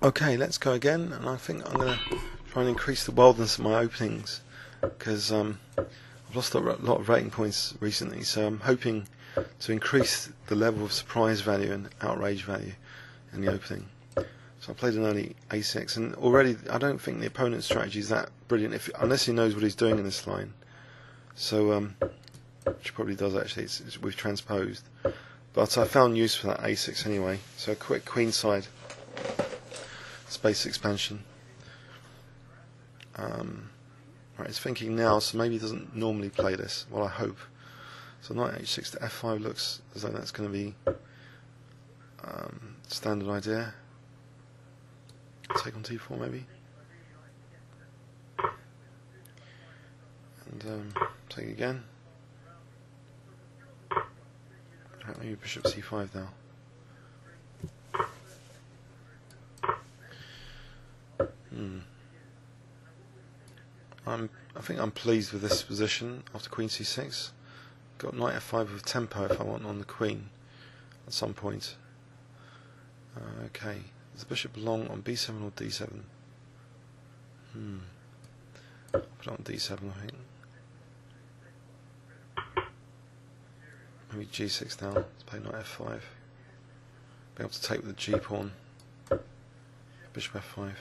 Okay, let's go again, and I think I'm going to try and increase the wildness of my openings, because I've lost a lot of rating points recently, so I'm hoping to increase the level of surprise value and outrage value in the opening. So I played an early a6, and already I don't think the opponent's strategy is that brilliant, unless he knows what he's doing in this line. So, which he probably does actually, we've transposed. But I found use for that a6 anyway, so a quick queenside space expansion. Right, it's thinking now, so maybe he doesn't normally play this. Well, I hope. So knight h6 to f5 looks as though that's going to be standard idea. Take on t4 maybe, and take again. Right, maybe bishop c5 now. I think I'm pleased with this position after queen c6. Got knight f5 with tempo if I want on the queen at some point. Okay, does the bishop belong on b7 or d7? I'll put it on d7, I think. Maybe g6 now. Let's play knight f5. Be able to take with the g pawn. Bishop f5.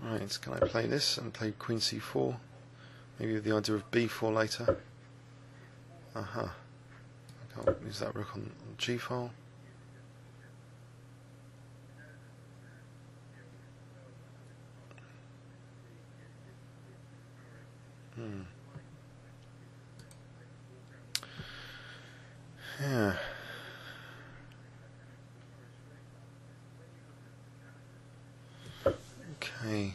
Right, can I play this and play queen c4? Maybe with the idea of b4 later. I can't use that rook on g file. Yeah. Okay.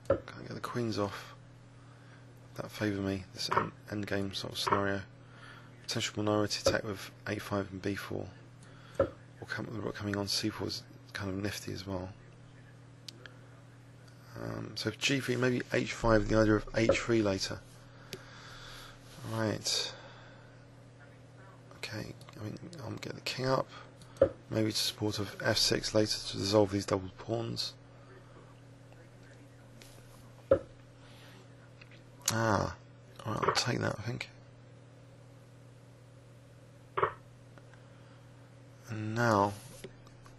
Can't get the queens off. That favour me, this endgame sort of scenario. Potential minority attack with a5 and b4. Or the rook coming on c4 is kind of nifty as well. So if g3, maybe h5, the idea of h3 later. Right. Okay, I mean, I'll get the king up. Maybe to support of f6 later to dissolve these double pawns. Alright, I'll take that, I think. And now,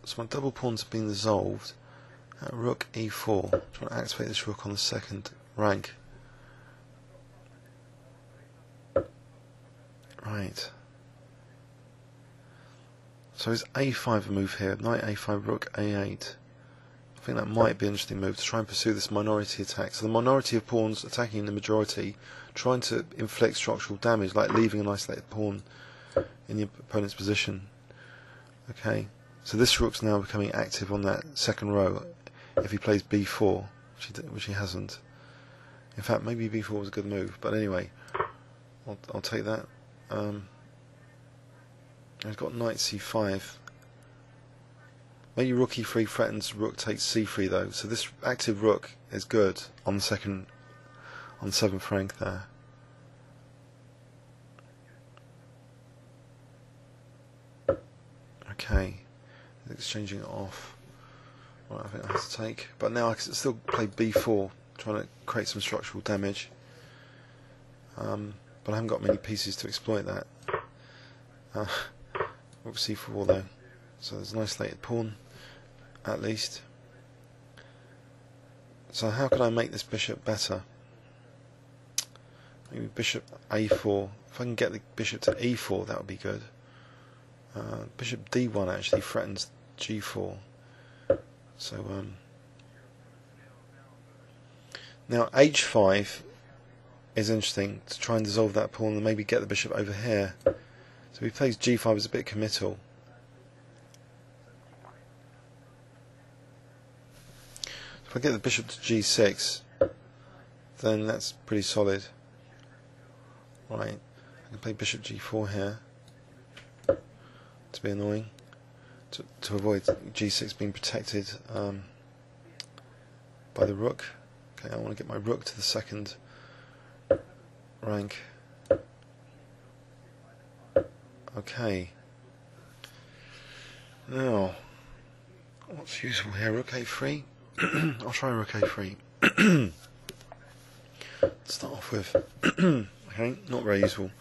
so my double pawns have been dissolved. At rook e4, trying to activate this rook on the second rank. Right. So is a5 a move here? Knight a5, rook a8. I think that might be an interesting move to try and pursue this minority attack. So the minority of pawns attacking the majority, trying to inflict structural damage, like leaving an isolated pawn in the opponent's position. Okay, so this rook's now becoming active on that second row if he plays b4, which he hasn't. In fact, maybe b4 was a good move, but anyway, I'll take that. I've got knight c5. Maybe rook e3 threatens rook takes c3 though, so this active rook is good on the second, on 7th rank there. Okay, exchanging it off. Right, I think I have to take, but now I can still play b4, trying to create some structural damage. But I haven't got many pieces to exploit that. Rook c4 though, so there's an isolated pawn, at least. So how can I make this bishop better? Maybe bishop a4. If I can get the bishop to e4, that would be good. Bishop d1 actually threatens g4. So now h5 is interesting to try and dissolve that pawn and maybe get the bishop over here. So if he plays g5 is a bit committal. If I get the bishop to g6, then that's pretty solid. Right, I can play bishop g4 here to be annoying, to avoid g6 being protected by the rook. Okay, I want to get my rook to the second rank. Okay. Now, what's useful here? Rook A3. I'll try Rook A3. Start off with. Okay, not very useful.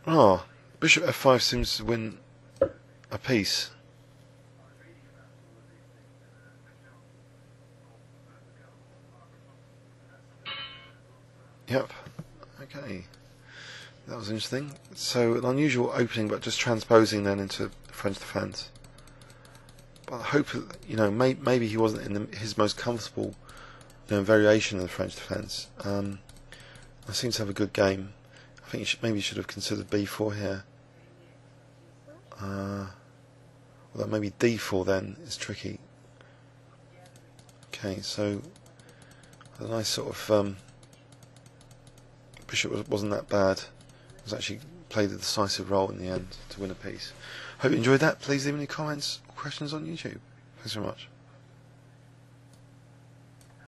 Ah, Bishop F5 seems to win a piece. Yep. Okay. That was interesting. So an unusual opening, but just transposing then into French defence. But I hope, you know, maybe he wasn't in his most comfortable, you know, variation of the French defence. I seem to have a good game. I think maybe you should have considered B4 here. Although maybe D4 then is tricky. Okay, so a nice sort of bishop wasn't that bad. It was actually played a decisive role in the end to win a piece. Hope you enjoyed that. Please leave any comments or questions on YouTube. Thanks very much.